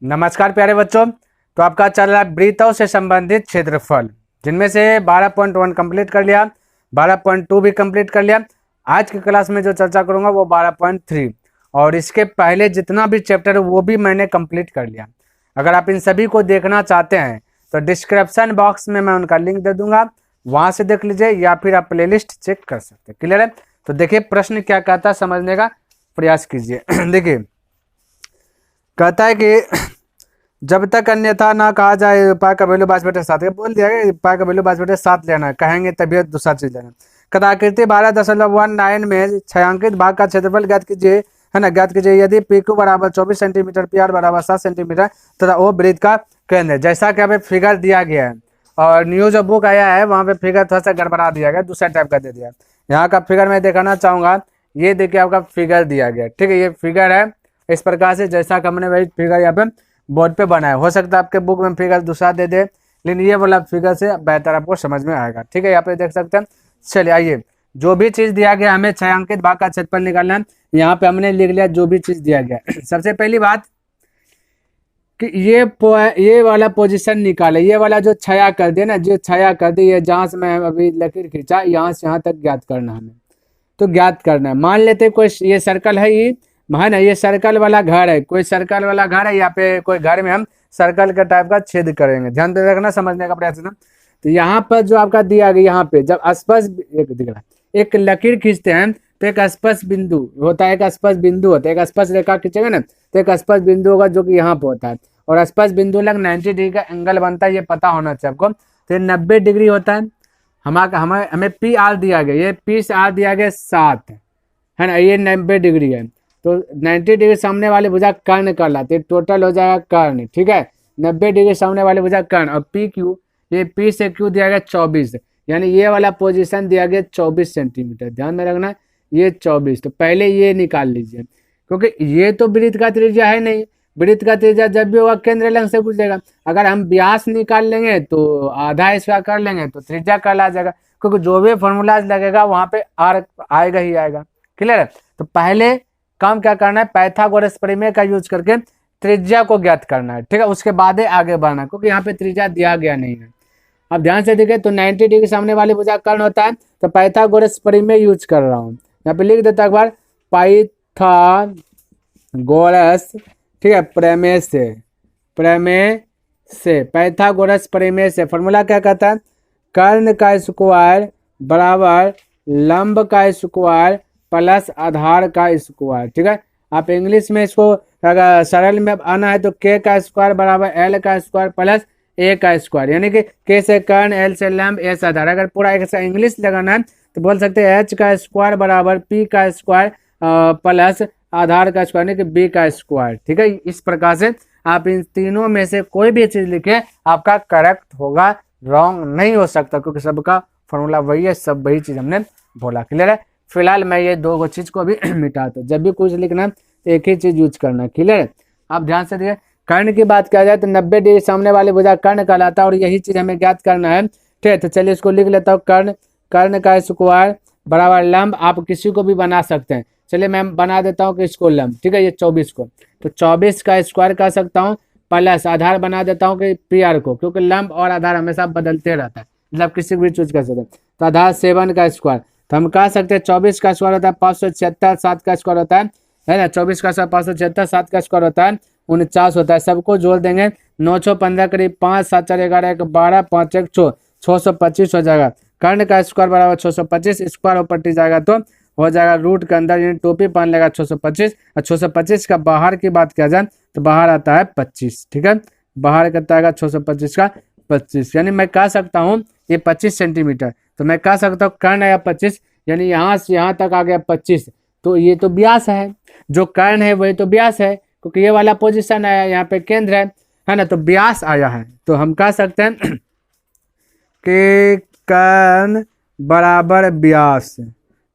नमस्कार प्यारे बच्चों। तो आपका चल रहा है वृत्तों से संबंधित क्षेत्रफल, जिनमें से 12.1 कंप्लीट कर लिया, 12.2 भी कंप्लीट कर लिया। आज की क्लास में जो चर्चा करूंगा वो 12.3 और इसके पहले जितना भी चैप्टर है वो भी मैंने कंप्लीट कर लिया। अगर आप इन सभी को देखना चाहते हैं तो डिस्क्रिप्शन बॉक्स में मैं उनका लिंक दे दूंगा, वहां से देख लीजिए या फिर आप प्लेलिस्ट चेक कर सकते हैं। क्लियर है? तो देखिए प्रश्न क्या कहता है, समझने का प्रयास कीजिए। देखिए कहता है कि जब तक अन्यथा ना कहा जाए पाई का वैल्यू 22/7, बोल दिया कि पाई का वैल्यू 22/7 लेना है, कहेंगे तभी दूसरा चीज लेना। कथाकृति 12.19 में छायांकित भाग का क्षेत्रफल ज्ञात कीजिए, है ना, ज्ञात कीजिए यदि PQ बराबर 24 सेंटीमीटर, PR बराबर 7 सेंटीमीटर तथा वो वृत्त का केंद्र है। जैसा कि हमें फिगर दिया गया है और न्यू जो बुक आया है वहाँ पे फिगर थोड़ा सा गड़बड़ा दिया गया, दूसरा टाइप का दे दिया। यहाँ का फिगर मैं दिखाना चाहूंगा, ये देखिए आपका फिगर दिया गया, ठीक है। ये फिगर है इस प्रकार से, जैसा कि हमने वही फिगर यहाँ पे बोर्ड पे बनाया। हो सकता है आपके बुक में फिगर दूसरा दे दे, लेकिन ये वाला फिगर से बेहतर आपको समझ में आएगा, ठीक है। यहाँ पे देख सकते हैं। चलिए आइए, जो भी चीज दिया गया हमें छायांकित भाग का क्षेत्रफल निकालना है। यहाँ पे हमने लिख लिया जो भी चीज दिया गया। सबसे पहली बात कि ये वाला पोजीशन निकाले, ये वाला जो छाया कर दे ना, जो छाया कर दे, ये जहाँ से मैं अभी लकीर खींचा यहाँ से यहाँ तक ज्ञात करना है हमें। तो ज्ञात करना है, मान लेते कोई ये सर्कल है, ये है ना, ये सर्कल वाला घर है, कोई सर्कल वाला घर है, यहाँ पे कोई घर में हम सर्कल का टाइप का छेद करेंगे। ध्यान दे रखना, समझने का प्रयास करना। तो यहाँ पर जो आपका दिया गया, यहाँ पे जब स्पष्ट एक लकीर खींचते हैं तो एक स्पष्ट बिंदु होता है, एक स्पष्ट बिंदु होता है, एक स्पष्ट रेखा खींचेंगे ना तो एक स्पष्ट बिंदु होगा जो कि यहाँ पे होता है, और स्पष्ट बिंदु लग 90 डिग्री का एंगल बनता है, ये पता होना चाहिए आपको। तो ये 90 डिग्री होता है। हमें PR दिया गया, ये PR दिया गया 7 है ना, ये 90 डिग्री है। तो 90 डिग्री सामने वाले भुजा कर्ण कर लाते, टोटल हो जाएगा कर्ण, ठीक है। 90 डिग्री सामने वाले भुजा कर्ण, और PQ, ये P से Q दिया गया 24, यानी ये वाला पोजीशन दिया गया 24 सेंटीमीटर। ध्यान में रखना, ये 24। तो पहले ये निकाल लीजिए, क्योंकि ये तो वृत्त का त्रिज्या है नहीं। वृत्त का त्रिज्या जब भी होगा केंद्र लंग से गुजरेगा। अगर हम व्यास निकाल लेंगे तो आधा इसका कर लेंगे तो त्रिज्या कहला जाएगा, क्योंकि जो भी फॉर्मूलाज लगेगा वहां पे R आएगा ही आएगा। क्लियर है? तो पहले काम क्या करना है, पाइथागोरस प्रमेय का यूज करके त्रिज्या को ज्ञात करना है, ठीक है। उसके बाद आगे बढ़ना, क्योंकि यहाँ पे त्रिज्या दिया गया नहीं है। अब ध्यान से देखिए, तो 90 डिग्री सामने वाले भुजा कर्ण होता है, तो पाइथागोरस प्रमेय यूज कर रहा हूँ। यहाँ पे लिख देता एक बार, पाइथागोरस, ठीक है, प्रमेय से पाइथागोरस प्रमेय से फॉर्मूला क्या कहता है, कर्ण का स्क्वायर बराबर लंब का स्क्वायर प्लस आधार का स्क्वायर, ठीक है। आप इंग्लिश में इसको अगर सरल में आना है तो K का स्क्वायर बराबर L का स्क्वायर प्लस A का स्क्वायर, यानी कि K से कर्ण, L से लंब, A से आधार। अगर पूरा एक इंग्लिश लगाना है तो बोल सकते हैं H का स्क्वायर बराबर P का स्क्वायर प्लस आधार का स्क्वायर, यानी कि B का स्क्वायर, ठीक है। इस प्रकार से आप इन तीनों में से कोई भी चीज लिखे आपका करेक्ट होगा, रॉन्ग नहीं हो सकता, क्योंकि सबका फॉर्मूला वही है, सब वही चीज हमने बोला। क्लियर है? फिलहाल मैं ये दो चीज को भी मिटाता हूँ। जब भी कुछ लिखना तो एक ही चीज यूज करना। क्लियर है? आप ध्यान से देखिए, कर्ण की बात किया जाए तो 90 डिग्री सामने वाले भुजा कर्ण कहलाता है, और यही चीज हमें ज्ञात करना है, ठीक है। तो चलिए इसको लिख लेता हूँ, कर्ण का स्क्वायर बराबर लंब, आप किसी को भी बना सकते हैं। चलिए मैं बना देता हूँ कि इसको लंब, ठीक है, ये 24 को, तो 24 का स्क्वायर कह सकता हूँ, प्लस आधार बना देता हूँ कि PR को, क्योंकि लंब और आधार हमेशा बदलते रहता है, मतलब किसी को भी चूज कर सकते हैं। तो आधार 7 का स्क्वायर, तो हम कह सकते हैं 24 का स्क्वायर होता है 576, 7 का स्क्वायर होता है ना, 24 का स्क्वायर 576, 7 का स्क्वायर होता है 49 होता है। सबको जोड़ देंगे, 9 6 15 करीब 5 7 4 11 1 12 5 1 6 625 हो जाएगा। कर्ण का स्क्वायर बराबर 625, स्क्वायर ऊपर टी जाएगा तो हो जाएगा रूट के अंदर, यानी टोपी पहन लेगा 625, और 625 का बाहर की बात किया जाए तो बाहर आता है 25, ठीक है। बाहर करता है 625 का 25, यानी मैं कह सकता हूँ ये 25 सेंटीमीटर। तो मैं कह सकता हूँ कर्ण आया 25, यानी यहाँ से यहाँ तक आ गया 25, तो ये तो व्यास है, जो कर्ण है वही तो व्यास है, क्योंकि ये वाला पोजीशन आया, यहाँ पे केंद्र है ना, तो व्यास आया है। तो हम कह सकते हैं कि कर्ण बराबर व्यास,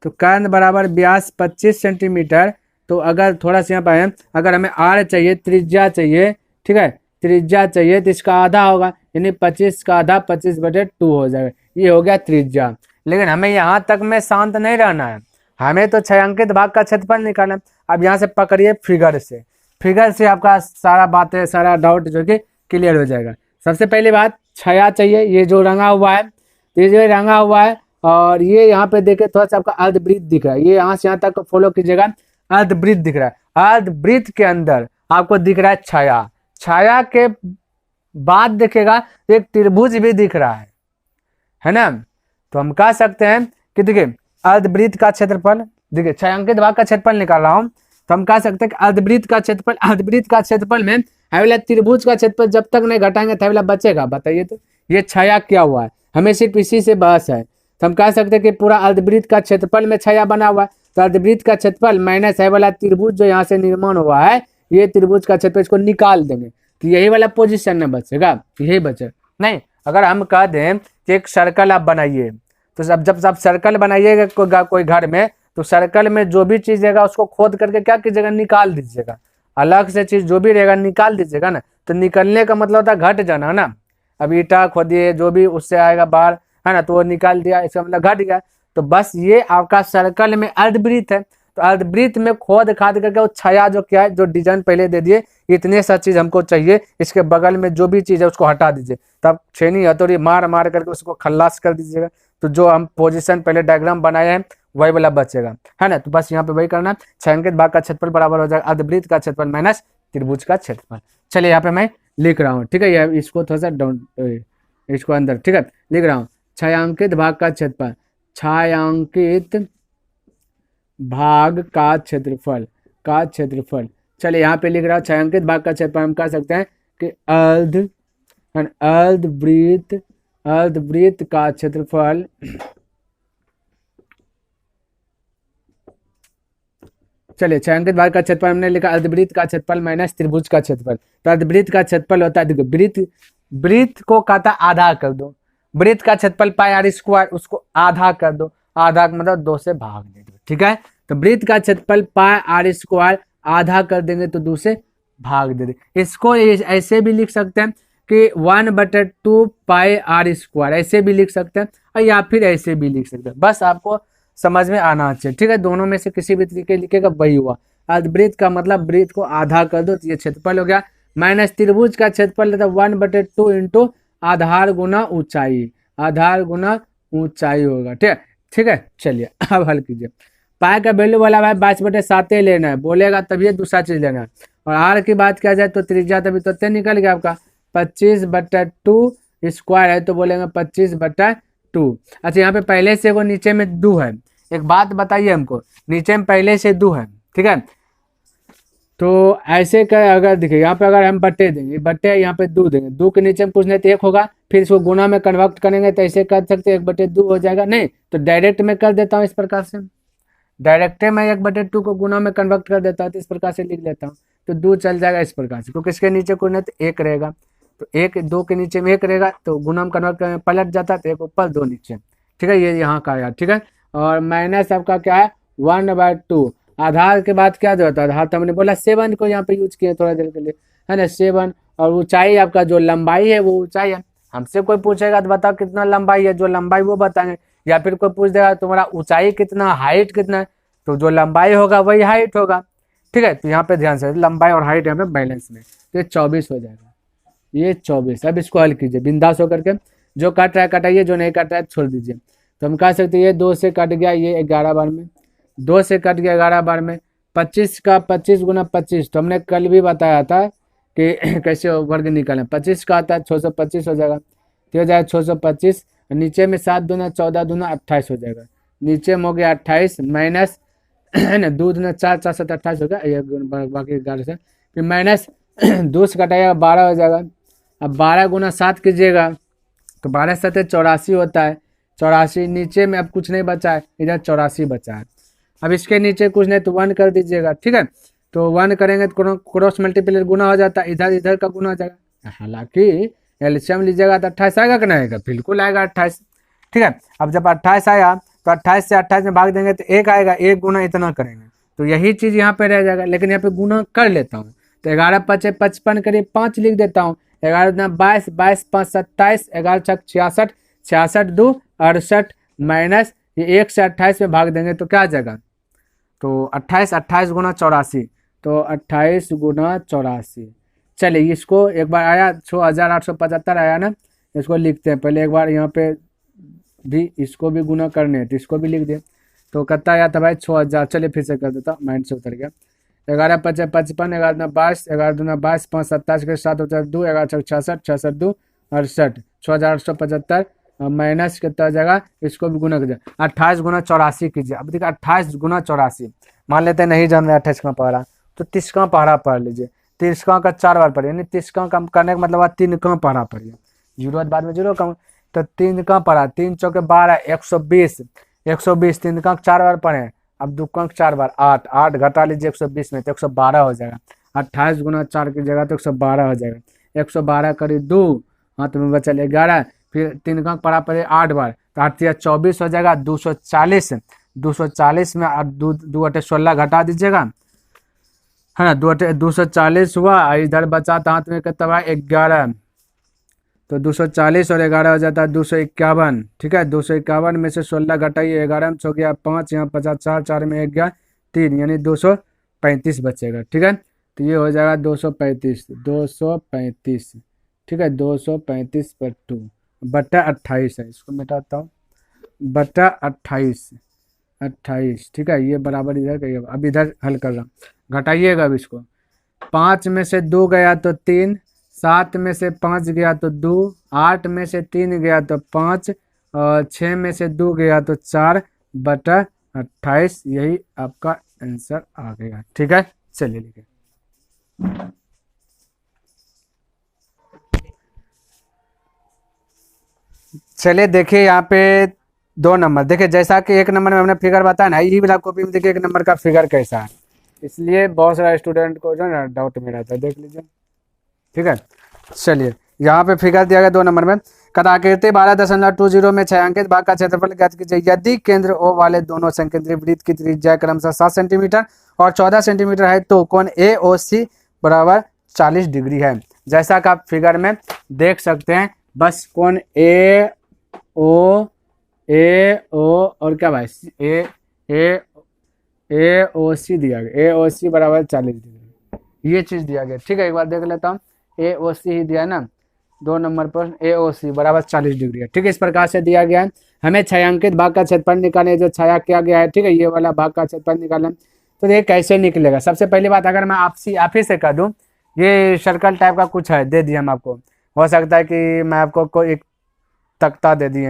तो कर्ण बराबर व्यास 25 सेंटीमीटर। तो अगर थोड़ा सा यहाँ पर अगर हमें R चाहिए, त्रिज्या चाहिए, ठीक है, त्रिज्या चाहिए, तो इसका आधा होगा, यानी 25 का आधा 25/2 हो जाएगा, ये हो गया त्रिज्या। लेकिन हमें यहाँ तक में शांत नहीं रहना है, हमें तो छायांकित भाग का क्षेत्रफल निकालना है। अब यहाँ से पकड़िए फिगर से, फिगर से आपका सारा बात है, सारा डाउट जो कि क्लियर हो जाएगा। सबसे पहली बात छाया चाहिए, ये जो रंगा हुआ है, ये जो रंगा हुआ है, और ये यहाँ पे देखे थोड़ा सा आपका अर्धवृत्त दिख रहा है, ये यहाँ से यहाँ तक फॉलो कीजिएगा, अर्धवृत्त दिख रहा है। अर्धवृत्त के अंदर आपको दिख रहा है छाया, छाया के बाद देखेगा एक त्रिभुज भी दिख रहा है ना। तो हम कह सकते हैं कि देखिए अर्धवृत्त का क्षेत्रफल, देखिए छायांकित भाग का क्षेत्रफल निकाल रहा हूं, तो हम कह सकते हैं कि अर्धवृत्त का क्षेत्रफल, अर्धवृत्त का क्षेत्रफल में वाला त्रिभुज का क्षेत्रफल जब तक नहीं घटाएंगे तब वाला बचेगा। बताइए तो ये छाया क्या हुआ है, हमें सिर्फ इसी से बहस है। तो हम कह सकते हैं कि पूरा अर्धवृत्त का क्षेत्रफल में छाया बना हुआ है, तो अर्धवृत्त का क्षेत्रफल माइनस है वाला त्रिभुज जो यहाँ से निर्माण हुआ है, ये त्रिभुज का क्षेत्रफल, इसको निकाल देंगे तो यही वाला पोजीशन में बचेगा, यही बचे नहीं। अगर हम कह दें कि एक सर्कल आप बनाइए, तो जब आप सर्कल बनाइएगा कोई घर में, तो सर्कल में जो भी चीज रहेगा उसको खोद करके क्या कीजिएगा, निकाल दीजिएगा, अलग से चीज जो भी रहेगा निकाल दीजिएगा ना। तो निकलने का मतलब होता है घट जाना ना। अब ईटा खोदिए जो भी उससे आएगा बाहर है ना, तो वो निकाल दिया, इसका मतलब घट गया। तो बस ये आपका सर्कल में अर्धवृत्त है, तो अर्धवृत्त में खोद खाद करके वो छाया जो क्या है, जो डिजाइन पहले दे दिए, इतने सा चीज हमको चाहिए, इसके बगल में जो भी चीज है उसको हटा दीजिए, तब छेनी हथौड़ी मार मार करके उसको खल्लास कर दीजिएगा। तो जो हम पोजीशन पहले डायग्राम बनाए हैं वही वाला बचेगा, है ना। तो बस यहाँ पे वही करना, छायांकित भाग का क्षेत्रफल बराबर हो जाएगा अर्धवृत्त का क्षेत्रफल माइनस त्रिभुज का क्षेत्रफल। चलिए यहाँ पे मैं लिख रहा हूँ, ठीक है, ये इसको थोड़ा सा डाउन, इसको अंदर, ठीक है, लिख रहा हूँ छायांकित भाग का क्षेत्रफल, छायांकित भाग का क्षेत्रफल। चलिए यहाँ पे लिख रहा हूँ छायांकित भाग का क्षेत्रफल, हम कह सकते हैं कि अर्धवृत्त का क्षेत्रफल चलिए छायांकित भाग का क्षेत्रफल हमने लिखा अर्धवृत्त का क्षेत्रफल माइनस त्रिभुज का क्षेत्रफल। तो अर्धवृत्त का क्षेत्रफल होता है, देखो वृत्त को कहता आधा कर दो, वृत्त का क्षेत्रफल पाई आर स्क्वायर, उसको आधा कर दो, आधा मतलब 2 से भाग दे दो, ठीक है। तो वृत्त का क्षेत्रफल पाई आर स्क्वायर आधा कर देंगे तो 2 से भाग दे दे। इसको ऐसे भी लिख सकते हैं कि 1/2 पाई आर स्क्वायर, ऐसे भी लिख सकते हैं, और या फिर ऐसे भी लिख सकते हैं, बस आपको समझ में आना चाहिए, ठीक है। दोनों में से किसी भी तरीके लिखेगा वही हुआ। अर्धवृत्त का मतलब वृत्त को आधा कर दो तो ये क्षेत्रफल हो गया, माइनस त्रिभुज का क्षेत्रफल रहता है 1/2 इंटू आधार गुना ऊंचाई, आधार गुना ऊंचाई होगा, ठीक है। चलिए अब हल कीजिए। पाई का वैल्यू बोला भाई 22/7 लेना है, बोलेगा तभी दूसरा चीज लेना है। और आर की बात किया जाए तो त्रिज्या तभी तो निकल गया आपका 25/2 स्क्वायर है, तो बोलेंगे 25/2। अच्छा यहाँ पे पहले से वो नीचे में 2 है, एक बात बताइए हमको, नीचे में पहले से 2 है, ठीक है। तो ऐसे कर अगर देखिए यहाँ पे अगर हम बट्टे देंगे, बट्टे यहाँ पे 2 देंगे, 2 के नीचे में कुछ नहीं तो 1 होगा, फिर इसको गुना में कन्वर्ट करेंगे तो ऐसे कर सकते हैं 1/2 हो जाएगा, नहीं तो डायरेक्ट में कर देता हूँ इस प्रकार से, डायरेक्ट में 1/2 को गुना में कन्वर्ट कर देता हूँ, तो इस प्रकार से लिख लेता हूँ, तो 2 चल जाएगा इस प्रकार से, क्योंकि इसके नीचे कुछ नहीं तो 1 रहेगा, तो 2 के नीचे में 1 रहेगा, तो गुना में कन्वर्ट करने पलट जाता है, तो 1 ऊपर 2 नीचे, ठीक है, ये यहाँ का आया, ठीक है। और माइनस आपका क्या है 1/2, आधार के बाद क्या होता है, आधार तो हमने बोला 7 को यहाँ पे यूज किए थोड़ा देर के लिए, है ना, 7। और ऊंचाई आपका जो लंबाई है वो ऊंचाई है, हमसे कोई पूछेगा तो बताओ कितना लंबाई है, जो लंबाई वो बताएंगे, या फिर कोई पूछ देगा तुम्हारा ऊंचाई कितना, हाइट कितना है, तो जो लंबाई होगा वही हाइट होगा, ठीक है। तो यहाँ पे ध्यान से लंबाई और हाइट यहाँ पे बैलेंस में, तो ये 24 हो जाएगा, ये 24। अब इसको हल कीजिए बिंदास होकर के, जो कट रहा है कटाइए, जो नहीं कट रहा है छोड़ दीजिए। तो हम कह सकते हैं ये 2 से कट गया, ये 11 बार में, 2 से कट गया 11 बार में, 25 का 25 गुना 25, तो हमने कल भी बताया था कि कैसे वर्ग निकालें, 25 का आता है 625 हो जाएगा, तो हो जाएगा 625, नीचे में 7 दूना 14 दूना 28 हो जाएगा, नीचे में हो गया 28 माइनस है ना 2 दूना 4 4 7 28 हो गया, ये बाकी 11 से, फिर माइनस 2 से कटाएगा 12 हो जाएगा। अब 12 गुना 7 कीजिएगा तो 12 7 84 होता है, 84, नीचे में अब कुछ नहीं बचा है, इधर 84 बचा है। अब इसके नीचे कुछ नहीं तो 1 कर दीजिएगा, ठीक है। तो 1 करेंगे तो क्रॉस मल्टीप्लाई गुना हो जाता है, इधर इधर का गुना हो जाएगा, हालांकि एलसीएम लीजिएगा तो 28 आएगा कि नहीं आएगा, बिल्कुल आएगा 28, ठीक है। अब जब 28 आया तो 28 से 28 में भाग देंगे तो 1 आएगा, 1 गुना इतना करेंगे तो यही चीज यहाँ पे रह जाएगा, लेकिन यहाँ पे गुना कर लेता हूँ, तो 11 5 55 करीब 5 लिख देता हूँ, 11 दूना 22, 22 5 27, 11 6 66, 66 2 68 माइनस ये 1 से 28 में भाग देंगे तो क्या आ जाएगा, तो 28 28 गुना 84, तो 28 गुना 84। चलिए इसको एक बार आया 6875 आया ना, इसको लिखते हैं पहले एक बार, यहाँ पे भी इसको भी गुना करने हैं तो इसको भी लिख दें। तो कितना आया था भाई 6000। चलिए फिर से कर देता हूँ, माइंड से उतर गया। 11 5 55, 11 दूना 22, 11 दूना 22, 5 27 के 7 होता है 2, 11 6 66, 66 2 68, 6875 माइनस कितना हो जाएगा, इसको भी गुना कीजिए 28 गुना 84 कीजिए। अब देखिए 28 गुना 84, मान लेते हैं नहीं जान रहे 28 का पहाड़ा, तो 30 का पहाड़ा पढ़ लीजिए। 30 का 4 बार पढ़िए, यानी 30 का कम करने का मतलब 3 का पहाड़ा पढ़िए, जीरो बाद में जीरो कम, तो 3 का पढ़ा, 3 चौके 12, 120, 120 3 का 4 बार पढ़े, अब 2 का 4 बार 8, 8 घटा लीजिए 120 में तो 112 हो जाएगा। 28 गुना 4 की जगह तो 112 हो जाएगा। 112 करीब 2, हाँ तो बचा 11, फिर 3 का पढ़ा पड़े 8 बार, तो 8 या 24 हो जाएगा। 240, 240 में 2 अटे 16 घटा दीजिएगा, है ना, 240 हुआ, इधर बचा था हाथ में कितना हुआ 11, तो 240 और 11 हो जाता है 251। ठीक है, 251 में से 16 घटाइए, 11 में 6 गया 5, यहाँ 50, 4 4 में 1 गया 3, यानी 235 बचेगा। ठीक है, तो ये हो जाएगा 235, 235। ठीक है, 235 पर 2 बटा 28 है, इसको मिटाता हूँ, बटा 28, 28। ठीक है, ये बराबर इधर कहिए, अब इधर हल कर रहा हूँ, घटाइएगा अब इसको। 5 में से 2 गया तो 3, 7 में से 5 गया तो 2, 8 में से 3 गया तो 5, और 6 में से 2 गया तो 4 बटा 28, यही आपका आंसर आ गया। ठीक है, चलिए लिखिए। चलिए देखिए यहाँ पे 2 नंबर, देखिए जैसा कि 1 नंबर में हमने फिगर बताया ना, यही वाला कॉपी में देखिए 1 नंबर का फिगर कैसा है, इसलिए बहुत सारा स्टूडेंट को जो है ना डाउट में रहता है, देख लीजिए। ठीक है, चलिए यहाँ पे फिगर दिया गया 2 नंबर में, कदाकृति 12.20 में छायांकित भाग का क्षेत्रफल ज्ञात कीजिए यदि केंद्र ओ वाले दोनों संकेंद्रीय वृत्त की त्रिज्या क्रमशः 7 सेंटीमीटर और 14 सेंटीमीटर है तो कोण ए ओ सी बराबर 40 डिग्री है। जैसा कि आप फिगर में देख सकते हैं, बस कोण ए ओ और क्या भाई ए ओ सी दिया गया, ए ओ सी बराबर 40 डिग्री, ये चीज दिया गया। ठीक है, एक बार देख लेता हूँ, ए ओ सी ही दिया है ना 2 नंबर पर, ए ओ सी बराबर 40 डिग्री है। ठीक है, इस प्रकार से दिया गया है। हमें छायांकित भाग का क्षेत्रफल निकालने, जो छाया किया गया है, ठीक है, ये वाला भाग का क्षेत्रफल निकालना, तो ये कैसे निकलेगा। सबसे पहली बात, अगर मैं आप ही से कह दूं, ये सर्कल टाइप का कुछ है दे दिया हम आपको, हो सकता है कि मैं आपको कोई एक तख्ता दे दिए,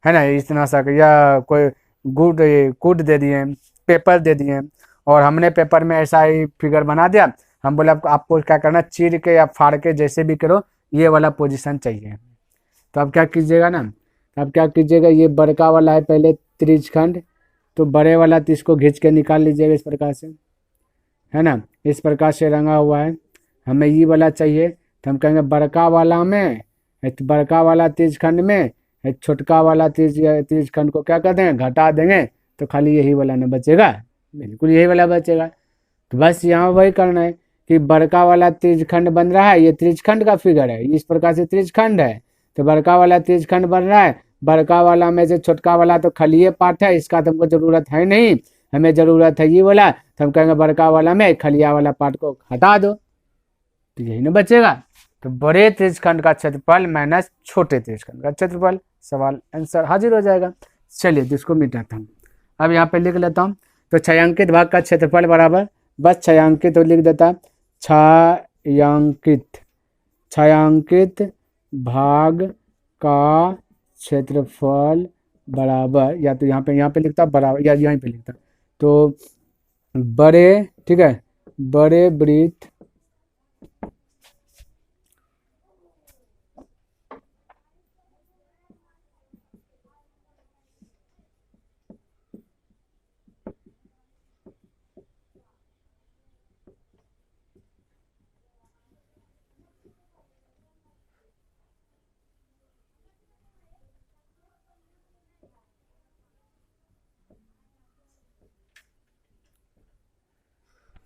है ना, इतना सा, या कोई कूट दे दिए, पेपर दे दिए, और हमने पेपर में ऐसा ही फिगर बना दिया, हम बोले आपको क्या करना, चीर के या फाड़ के जैसे भी करो, ये वाला पोजीशन चाहिए। तो आप क्या कीजिएगा ना, आप क्या कीजिएगा, ये बड़का वाला है पहले त्रिज्यखंड, तो बड़े वाला तो इसको खींच के निकाल लीजिएगा इस प्रकार से, है ना, इस प्रकार से रंगा हुआ है। हमें ये वाला चाहिए, तो हम कहेंगे बड़का वाला में, बड़का वाला त्रिज्यखंड में छोटका वाला त्रिज्यखंड को क्या कर देंगे, घटा देंगे, तो खाली यही वाला न बचेगा, बिल्कुल यही वाला बचेगा। तो बस यहाँ वही करना है कि बड़का वाला त्रिज्यखंड बन रहा है, ये त्रिज्यखंड का फिगर है, इस प्रकार से त्रिज्यखंड है, तो बड़का वाला त्रिज्यखंड बन रहा है, बड़का वाला में से छोटका वाला तो खाली ये पार्ट है, इसका तो हमको जरूरत है नहीं, हमें जरूरत है ये वाला, तो हम कहेंगे बड़का वाला में खलिया वाला पार्ट को हटा दो, तो यही ना बचेगा। तो बड़े त्रिज्यखंड का क्षेत्रफल माइनस छोटे त्रिज्यखंड का क्षेत्रफल, सवाल आंसर हाजिर हो जाएगा। चलिए तो इसको मिटाता हूँ, अब यहाँ पे लिख लेता हूँ, तो छायांकित भाग का क्षेत्रफल बराबर, बस छायांकित तो लिख देता, छायांकित भाग का क्षेत्रफल बराबर, या तो यहाँ पे लिखता बराबर, या यहीं पे लिखता, तो बड़े, ठीक है, बड़े वृत्त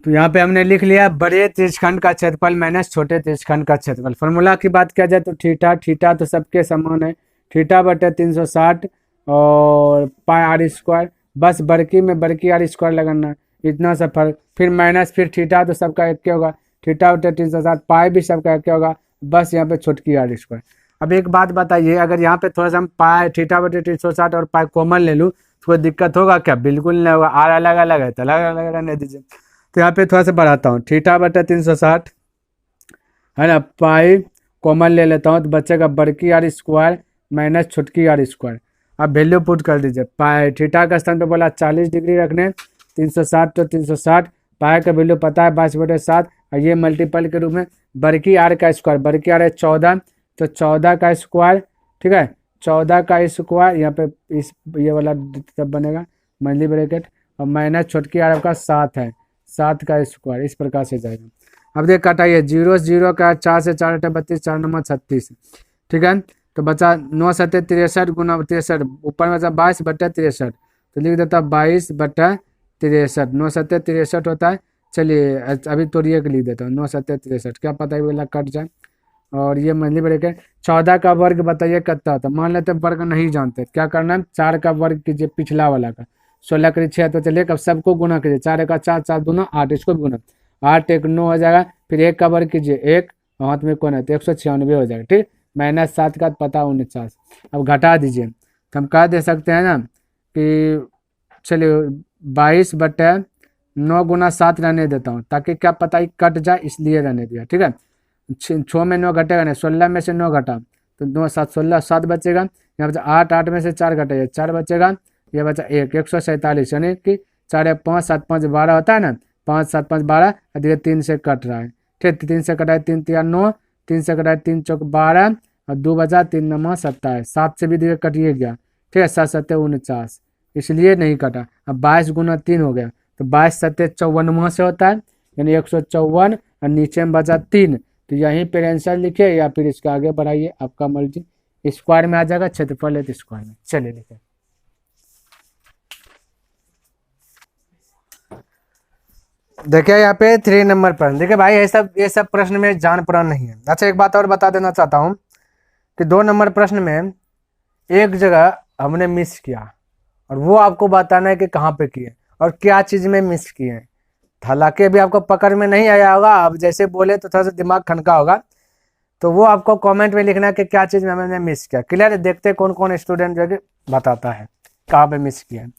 तो यहाँ पे हमने लिख लिया बड़े त्रिज्यखंड का क्षेत्रफल माइनस छोटे त्रिज्यखंड का क्षेत्रफल। फॉर्मूला की बात किया जाए तो थीटा तो सबके समान है, थीटा बटे 360 और पाई आर स्क्वायर, बस बड़की में बड़की आर स्क्वायर लगाना, इतना सा फर्क, फिर माइनस फिर थीटा तो सबका एक के होगा, थीटा उठे 360, पाई भी सबका एक के होगा, बस यहाँ पे छोटकी आर स्क्वायर। अब एक बात बताइए, अगर यहाँ पे थोड़ा सा हम पाई थीटा बटे 360 और पाई कॉमन ले लूँ तो कोई दिक्कत होगा क्या? बिल्कुल नहीं होगा। आर अलग अलग है तो अलग अलग रहने दीजिए। तो यहाँ पे थोड़ा सा बढ़ाता हूँ, थीटा बटे 360 है ना, पाई कॉमन ले लेता हूँ तो बचेगा बड़की आर स्क्वायर माइनस छोटकी आर स्क्वायर। अब वैल्यू पुट कर दीजिए, पाई थीटा का स्थान पे बोला 40 डिग्री रखने, 360 तो 360, पाई का वैल्यू पता है 22/7, और ये मल्टीपल के रूप में बड़की आर का स्क्वायर, बड़की आर है 14 तो 14 का स्क्वायर, ठीक है 14 का स्क्वायर, यहाँ पे इस ये वाला तब बनेगा मंथली ब्रैकेट, और माइनस छोटकी आर आपका 7 है, 7 का स्क्वायर, इस प्रकार से जाएगा। अब देख कटाइए, 0 0 का 4 से 4 × 32, 4 9 36, ठीक है। तो बचा 9 7 63 गुना 63, ऊपर में बचा 22/63, तो लिख देता 22/63, 9 7 63 होता है। चलिए अभी तोड़िए के लिख देता हूँ, 9 7 63, क्या पता है वाला कट जाए, और ये मंथली ब्रैकेट 14 का वर्ग बताइए कितना होता है। मान लेते वर्ग नहीं जानते, क्या करना है, 4 का वर्ग कीजिए पिछला वाला का, 16 के 6, तो चलिए अब सबको गुना कीजिए, 4 का 4, 4 दूना 8, इसको भी गुना, 8 1 9 हो जाएगा, फिर 1 का वर्ग कीजिए 1, हाथ में कौन है तो 196 हो जाएगा, ठीक। माइनस 7 का पता 49, अब घटा दीजिए, तो हम कह दे सकते हैं ना कि चलिए 22/9 गुना 7 रहने देता हूँ, ताकि क्या पता ही कट जाए इसलिए रहने दिया, ठीक है। 6 में 9 घटेगा नहीं, 16 में से 9 घटा तो 9 7 16, 7 बचेगा, यहाँ बचा 8, 8 में से 4 घटेगा 4 बचेगा, ये बचा 1, 147, यानी कि 4 5 7 5 12 होता है ना, 5 7 5 12, और 3 से कट रहा है, ठीक, 3 से कटा है 3 3 9, 3 से कटा है 3 चौक 12, और 2 बचा 3 9 27, 7 से भी देखिए कटिए गया, ठीक है, 7 7 49, इसलिए नहीं कटा। अब 22 गुना 3 हो गया, तो 22 7 54 से होता है, यानी 154, और नीचे में बचा 3, तो यहीं पर आंसर लिखे या फिर इसका आगे बढ़ाइए, आपका मर्जी, स्क्वायर में आ जाएगा, क्षेत्रफल है तो स्क्वायर में। चलिए लिखे, देखिए यहाँ पे 3 नंबर प्रश्न, देखिए भाई ये सब प्रश्न में जान पड़ा नहीं है। अच्छा एक बात और बता देना चाहता हूँ कि 2 नंबर प्रश्न में एक जगह हमने मिस किया, और वो आपको बताना है कि कहाँ पे किए और क्या चीज़ में मिस किए हैं। हालांकि अभी आपको पकड़ में नहीं आया होगा, अब जैसे बोले तो थोड़ा सा दिमाग खनका होगा, तो वो आपको कमेंट में लिखना है कि क्या चीज़ में हमने मिस किया। क्लियर है, देखते कौन कौन स्टूडेंट जो है बताता है कहाँ पे मिस किया है।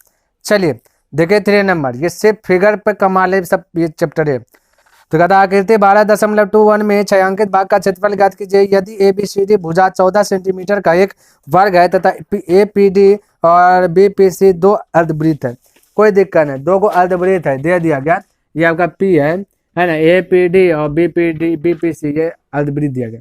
चलिए देखिए 3 नंबर, ये सिर्फ फिगर पे कमाल है सब, ये चैप्टर है। तो कहता आकृति 12.21 में छायांकित भाग का क्षेत्रफल ज्ञात कीजिए। यदि ABCD भुजा 14 सेंटीमीटर का एक वर्ग है तथा APD और BPC 2 अर्धवृत्त है, कोई दिक्कत नहीं, 2 को अर्धवृत्त है दे दिया गया, ये आपका P है ना, APD और BPC ये अर्धवृत्त दिया गया,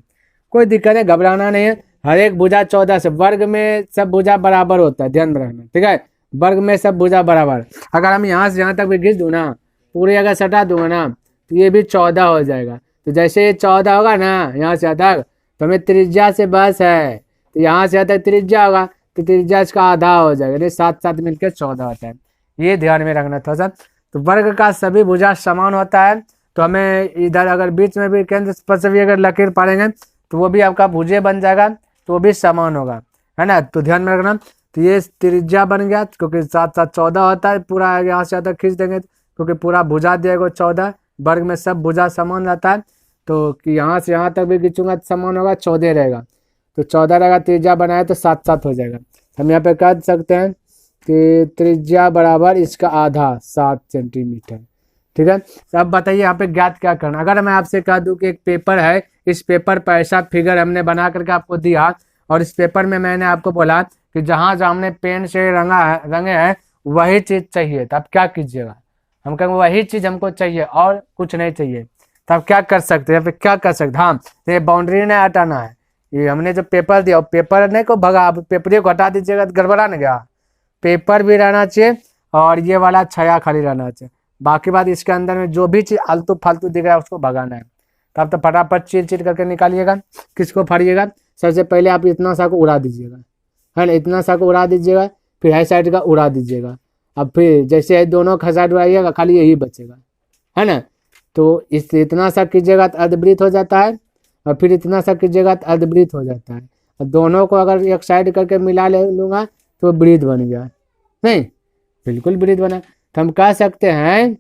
कोई दिक्कत है, घबराना नहीं है। हर एक भुजा 14 से, वर्ग में सब भुजा बराबर होता है, ध्यान में रखना, ठीक है, वर्ग में सब भुजा बराबर। अगर हम यहाँ से यहाँ तक भी खींच दूँ ना, पूरी अगर सटा दूंगा ना, तो ये भी 14 हो जाएगा। तो जैसे ये 14 होगा ना यहाँ से यहाँ तक, तो हमें त्रिज्या से बस है, तो यहाँ से यहाँ तक त्रिज्या होगा, तो त्रिज्या इसका आधा हो जाएगा, ये 7 7 मिलकर 14 होता है, ये ध्यान में रखना थोड़ा सा। तो वर्ग का सभी भुजा समान होता है, तो हमें इधर अगर बीच में भी केंद्र पर से भी अगर लकीर पालेंगे तो वो भी आपका भुजे बन जाएगा, तो वो भी समान होगा, है ना, तो ध्यान में रखना। तो ये त्रिज्या बन गया, क्योंकि 7 7 14 होता है, पूरा यहाँ से यहाँ तक खींच देंगे क्योंकि पूरा भुजा दिएगा 14, वर्ग में सब भुजा समान रहता है, तो कि यहाँ से यहाँ तक भी खींचूंगा तो समान होगा, 14 रहेगा, तो 14 रहेगा, त्रिज्या बनाए तो 7 7 हो जाएगा। हम यहाँ पे कह सकते हैं कि त्रिज्या बराबर इसका आधा 7 सेंटीमीटर, ठीक है। तो अब बताइए यहाँ पे ज्ञात क्या करना। अगर मैं आपसे कह दूं कि एक पेपर है, इस पेपर पर ऐसा फिगर हमने बना करके आपको दिया, और इस पेपर में मैंने आपको बोला कि जहाँ जहाँ हमने पेन से रंगे हैं वही चीज़ चाहिए, तो आप क्या कीजिएगा, हम कहेंगे वही चीज़ हमको चाहिए और कुछ नहीं चाहिए, तो आप क्या कर सकते हैं, फिर क्या कर सकते, हाँ तो ये बाउंड्री नहीं हटाना है, ये हमने जो पेपर दिया पेपर नहीं को भगा, आप पेपर को हटा दीजिएगा तो गड़बड़ा नहीं गया, पेपर भी रहना चाहिए और ये वाला छाया खाली रहना चाहिए, बाकी बात इसके अंदर में जो भी चीज़ आलतू फालतू दिख रहा है उसको भगाना है। तो आप तो फटाफट चीर चीर करके निकालिएगा, किसको फाड़िएगा, सबसे पहले आप इतना सा को उड़ा दीजिएगा, है ना, इतना सा को उड़ा दीजिएगा, फिर हाई साइड का उड़ा दीजिएगा, अब फिर जैसे दोनों का साइड उड़ाइएगा खाली यही बचेगा, है ना, तो इस इतना सा कीजिएगा तो अर्धवृत्त हो जाता है, और फिर इतना सा कीजिएगा तो अर्धवृत्त हो जाता है, और दोनों को अगर एक साइड करके मिला ले लूँगा तो वृत्त बन गया, नहीं बिल्कुल वृत्त बना। तो हम कह सकते हैं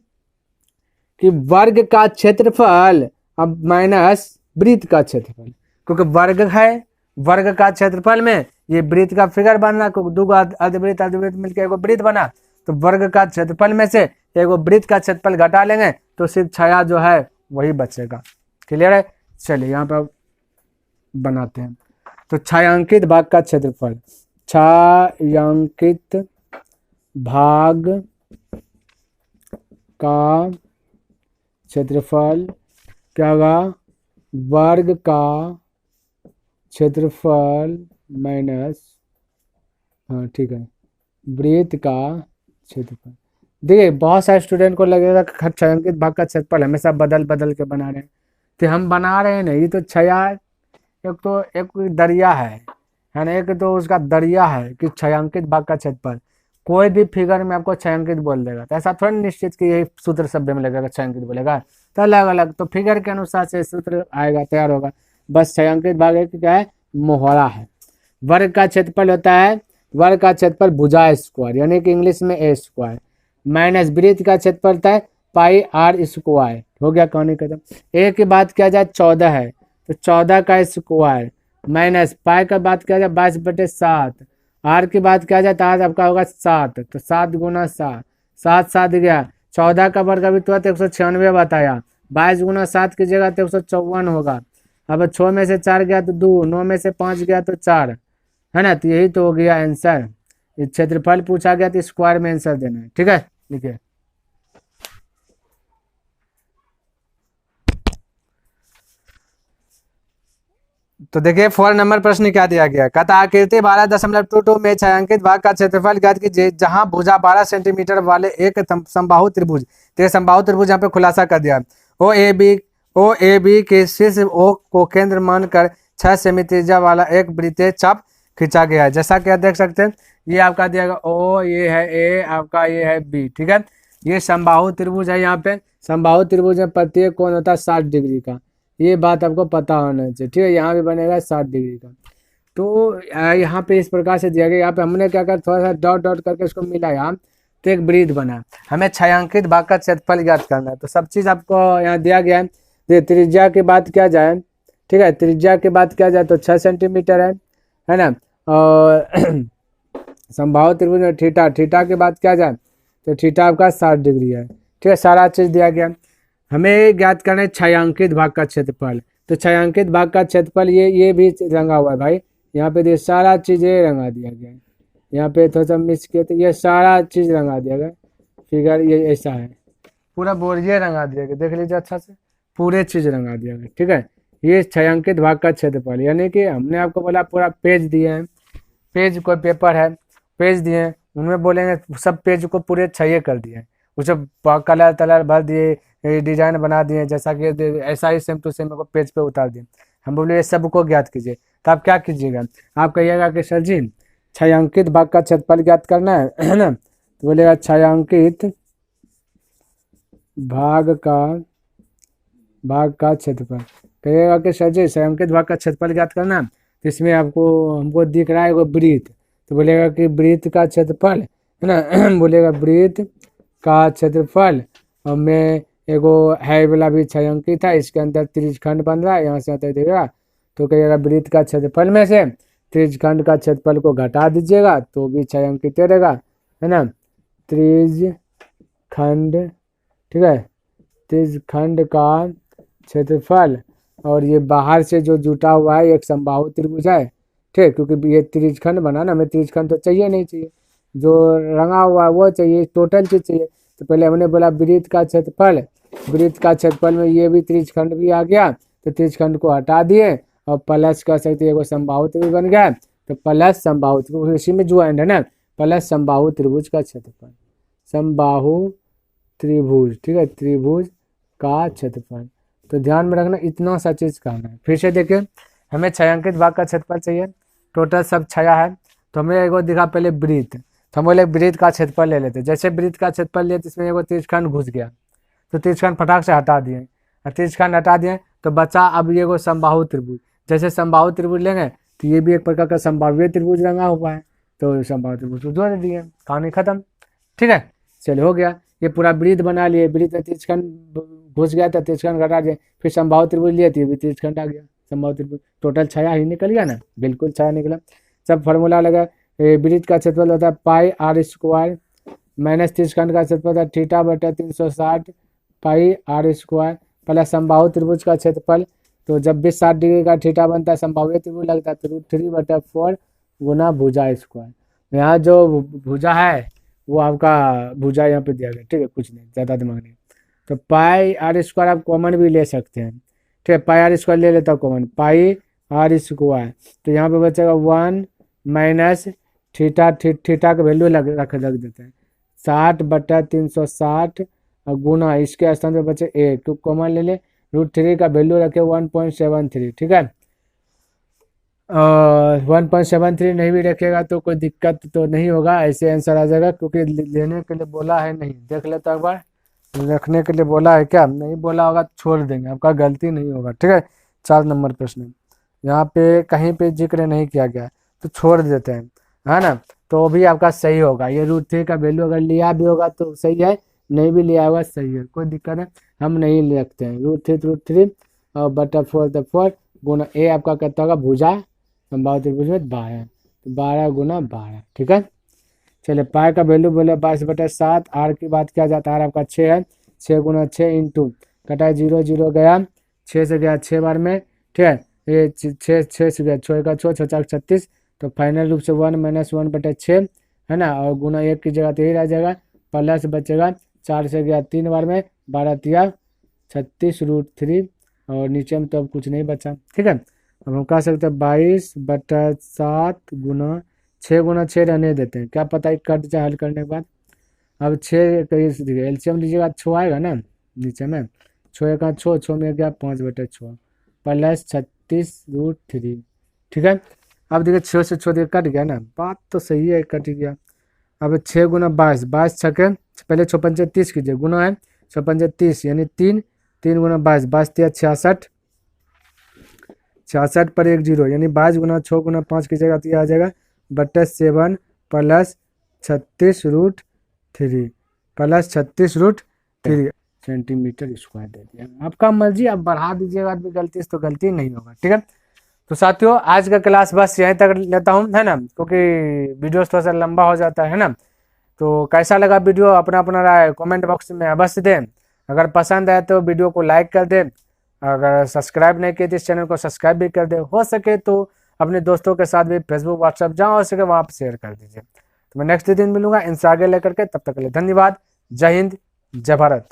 कि वर्ग का क्षेत्रफल अब माइनस वृत्त का क्षेत्रफल, क्योंकि वर्ग है, वर्ग का क्षेत्रफल में ये वृत्त का फिगर बनना, क्योंकि दो अर्धवृत्त अर्धवृत्त मिलकर एगो वृत्त बना, तो वर्ग का क्षेत्रफल में से एगो वृत्त का क्षेत्रफल घटा लेंगे तो सिर्फ छाया जो है वही बचेगा। क्लियर है? चलिए यहाँ पर बनाते हैं। तो छायांकित भाग का क्षेत्रफल, छायांकित भाग का क्षेत्रफल क्या होगा? वर्ग का क्षेत्रफल माइनस, हाँ ठीक है, वृत्त का क्षेत्रफल। देखिए बहुत सारे स्टूडेंट को लगेगा कि छायांकित भाग का क्षेत्रफल हमेशा बदल बदल के बना रहे हैं, तो हम बना रहे हैं नहीं, ये तो छाया एक दरिया है ना, एक तो उसका दरिया है कि छायांकित भाग का क्षेत्रफल। कोई भी फिगर में आपको छायांकित बोल देगा, तो ऐसा थोड़ा निश्चित कि यही सूत्र शब्द में लगेगा छायांकित बोलेगा, तो अलग अलग तो फिगर के अनुसार से सूत्र आएगा, तैयार होगा। बस छायांकित भाग एक क्या है? मोहरा है। वर्ग का क्षेत्रफल होता है, वर्ग का क्षेत्रफल भुजा स्क्वायर यानी कि इंग्लिश में ए स्क्वायर, माइनस वृत्त का क्षेत्रफल होता है पाई आर स्क्वायर। हो गया कहानी खत्म। ए की बात किया जाए 14 है तो 14 का स्क्वायर, माइनस पाई का बात किया जाए 22/7, आर की बात किया जाए तो आज आपका होगा 7, तो 7 गुना 7, 7 7 गया, 14 का वर्ग अभी तो 196 बताया, 22 गुना 7 की जगह तो 154 होगा। अब 6 में से 4 गया तो 2, 9 में से 5 गया तो 4, है ना, तो यही तो हो गया आंसर। क्षेत्रफल पूछा गया तो स्क्वायर में आंसर देना है। ठीक है, लिखिए। तो देखिए 4 नंबर प्रश्न क्या दिया गया, कहता आकृति 12.22 में छायांकित भाग का क्षेत्रफल ज्ञात कीजिए जहां भुजा 12 सेंटीमीटर वाले एक समबाहु त्रिभुज, तो समबाहु त्रिभुज यहाँ पे खुलासा कर दिया। ओ ए बी के शीर्ष ओ को केंद्र मानकर 6 सेमी त्रिज्या वाला एक वृत्तीय चाप खींचा गया है। जैसा कि आप देख सकते हैं, ये आपका दिया गया ओ, ये है ए, आपका ये है बी। ठीक है, ये समबाहु त्रिभुज है। यहाँ पे समबाहु त्रिभुज में प्रत्येक कोण होता है 60 डिग्री का, ये बात आपको पता होना चाहिए। ठीक है, यहाँ भी बनेगा 60 डिग्री का। तो यहाँ पे इस प्रकार से दिया गया। यहाँ पे हमने क्या कर थोड़ा सा डॉट डॉट करके इसको मिलाया तो एक वृत्त बना। हमें छायांकित भाग का क्षेत्रफल ज्ञात करना है, तो सब चीज आपको यहाँ दिया गया है। त्रिज्या की बात किया जाए, ठीक है, त्रिज्या की बात किया जाए तो 6 सेंटीमीटर है ना। और समबाहु त्रिभुज में थीटा की बात किया जाए तो थीटा आपका 60 डिग्री है। ठीक है, सारा चीज दिया गया। हमें ज्ञात करना है छायांकित भाग का क्षेत्रफल। तो छायांकित भाग का क्षेत्रफल ये भी रंगा हुआ है भाई, यहाँ पे सारा चीज ये रंगा दिया गया है। यहाँ पे थोड़ा सा मिस किया तो ये सारा चीज रंगा दिया गया। फिगर ये ऐसा है, पूरा बोर्ड ये रंगा दिया गया, देख लीजिए अच्छा से, पूरे चीज रंगा दिया गया। ठीक है, ये छायांकित भाग का क्षेत्रफल, यानी कि हमने आपको बोला पूरा पेज दिए हैं, पेज कोई पेपर है, पेज दिए हैं, उनमें बोलेंगे सब पेज को पूरे 6 कर दिए, उसे कलर तलर भर दिए, डिजाइन बना दिए, जैसा कि ऐसा ही सेम टू सेम को पेज पे उतार दिए। हम बोले ये सब को ज्ञात कीजिए, तो आप क्या कीजिएगा, आप कहिएगा कि सर जी छायांकित भाग का क्षेत्रफल ज्ञात करना है ना, तो बोलेगा छायांकित भाग का क्षेत्रफल। कहिएगा कि सर जी छायांकित भाग का क्षेत्रफल ज्ञात करना है, तो इसमें हमको दिख रहा है वो वृत्त, तो बोलेगा कि वृत्त का क्षेत्रफल है ना बोलेगा वृत्त का क्षेत्रफल, और मैं एगो है वाला भी छायांकित है, इसके अंदर त्रिज्यखंड बन रहा है, यहाँ से आता देगा, तो कहिएगा वृत्त का क्षेत्रफल में से त्रिज्यखंड का क्षेत्रफल को घटा दीजिएगा तो भी छायांकित रहेगा, है ना। त्रिज्यखंड, ठीक है, त्रिज्यखंड का क्षेत्रफल, और ये बाहर से जो जुटा हुआ है एक समबाहु त्रिभुज है। ठीक, क्योंकि ये त्रिज्यखंड बना ना, हमें त्रिज्यखंड तो चाहिए नहीं चाहिए, जो रंगा हुआ है वो चाहिए, टोटल चीज चाहिए। तो पहले हमने बोला वृत्त का क्षेत्रफल, वृत्त का क्षेत्रफल में ये भी त्रिज्यखंड भी आ गया, तो त्रिज्यखंड को हटा दिए और प्लस कर सकते हैं, समबाहु त्रिभुज बन गया, तो प्लस समबाहु त्रिभुज, इसी में ज्वाइंट है ना, प्लस समबाहु त्रिभुज का क्षेत्रफल, समबाहु त्रिभुज, ठीक है, त्रिभुज का क्षेत्रफल। तो ध्यान में रखना, इतना सा चीज कहना है। फिर से देखिए, हमें छायांकित भाग का क्षेत्रफल चाहिए, टोटल सब छाया है, तो हमें एगो दिखा पहले वृत्त, तो हम बोले वृत्त का क्षेत्रफल ले लेते। जैसे वृत्त का क्षेत्रफल लिए, इसमें एगो त्रिज्यखंड घुस गया, तो त्रिज्यखंड फटाक से हटा दिए, त्रिज्यखंड हटा दिए तो बचा अब ये एगो समबाहु त्रिभुज। जैसे समबाहु त्रिभुज लेंगे तो ये भी एक प्रकार का समबाहु त्रिभुज रंगा हुआ है, तो समबाहु त्रिभुज को जोड़ दिए, कहानी खत्म। ठीक है, चलिए हो गया। ये पूरा वृत्त बना लिए, वृत्त में तीर्थखंड घुस गया था, तीर्थखंड घटा दिया, फिर समबाहु त्रिभुज लिए थे, तीर्थखंड आ गया समबाहु त्रिभुज, टोटल छाया ही निकल गया ना, बिल्कुल छाया निकला। सब फार्मूला लगा, वृत्त का क्षेत्रफल होता है पाई आर स्क्वायर माइनस तीर्थखंड का क्षेत्रफल होता है थीटा बटा 360 पाई आर स्क्वायर प्लस समबाहु त्रिभुज का क्षेत्रफल, तो जब भी 60 डिग्री का थीटा बनता है समबाहु त्रिभुज लगता है तो √3/4 गुना भुजा स्क्वायर। यहाँ जो भुजा है वो आपका भुजा यहाँ पे दिया गया, ठीक है, कुछ नहीं ज़्यादा दिमाग नहीं। तो पाई आर स्क्वायर आप कॉमन भी ले सकते हैं, ठीक है, पाई आर स्क्वायर ले लेता हूँ कॉमन, पाई आर स्क्वायर, तो यहाँ पे बचेगा 1 माइनस थीटा का वैल्यू रख देते हैं 60/360 और गुना इसके स्थान पे बचे 1, तो कॉमन ले ले, √3 का वैल्यू रखे 1.73, ठीक है। 1.73 नहीं भी रखेगा तो कोई दिक्कत तो नहीं होगा, ऐसे आंसर आ जाएगा, क्योंकि लेने के लिए बोला है नहीं, देख लेता एक बार, रखने के लिए बोला है क्या, नहीं बोला होगा तो छोड़ देंगे, आपका गलती नहीं होगा, ठीक है। 4 नंबर प्रश्न यहाँ पे कहीं पे जिक्र नहीं किया गया तो छोड़ देते हैं, है ना, तो भी आपका सही होगा। ये √3 का वैल्यू अगर लिया भी होगा तो सही है, नहीं भी लिया होगा सही है, कोई दिक्कत है, हम नहीं रखते हैं। √3 और बटा 4 गुना ए आपका कहता होगा भुजा समबाहु त्रिभुज में 12, तो 12 गुना 12, ठीक है। चलिए पाई का वैल्यू बोले 22/7, आर की बात किया जाता है, आर आपका 6 है, 6 गुना 6 इंटू कटा 0 0 गया, 6 से गया 6 बार में, ठीक है, ये 6 से गया 6 का 6 6 36, तो फाइनल रूप से 1 - 1/6 है ना, और गुना 1 की जगह तो यही रह जाएगा, प्लस बचेगा 4 से गया 3 बार में, 12 तिया 36 √3 और नीचे में तो अब कुछ नहीं बचा, ठीक है। अब हम कह सकते हैं 22/7 गुना 6 गुना 6 रहने देते हैं, क्या पता है कट जाए हल करने के बाद। अब 6 एलसीएम लीजिएगा 6 आएगा ना नीचे में, 6 का 6 में गया 5/6 प्लस 36 √3, ठीक है। अब देखिए 6 से 6 कट गया ना, बात तो सही है, कट गया। अब 6 गुना 22, 22 छके पहले 6 पंचे 30 कीजिए, गुना है 6 पंचे 30 यानी 3 गुना 22, 22 तिया 66, 66 पर 1 0 यानी 22 गुना 6 गुना 5 की जगह तो ये आ जाएगा /7 प्लस 36 √3 प्लस 36 √3 सेंटीमीटर स्क्वायर दे दिया। आपका मर्जी, आप बढ़ा दीजिएगा भी गलती से तो गलती नहीं होगा, ठीक है। तो साथियों आज का क्लास बस यहीं तक लेता हूँ, है ना, क्योंकि वीडियो थोड़ा सा लंबा हो जाता है ना। तो कैसा लगा वीडियो अपना अपना राय कमेंट बॉक्स में अवश्य दें, अगर पसंद आए तो वीडियो को लाइक कर दें, अगर सब्सक्राइब नहीं किए तो इस चैनल को सब्सक्राइब भी कर दे, हो सके तो अपने दोस्तों के साथ भी फेसबुक व्हाट्सएप जहाँ हो सके वहाँ पर शेयर कर दीजिए। तो मैं नेक्स्ट दिन मिलूंगा इनसे आगे लेकर के, तब तक के लिए धन्यवाद, जय हिंद, जय भारत।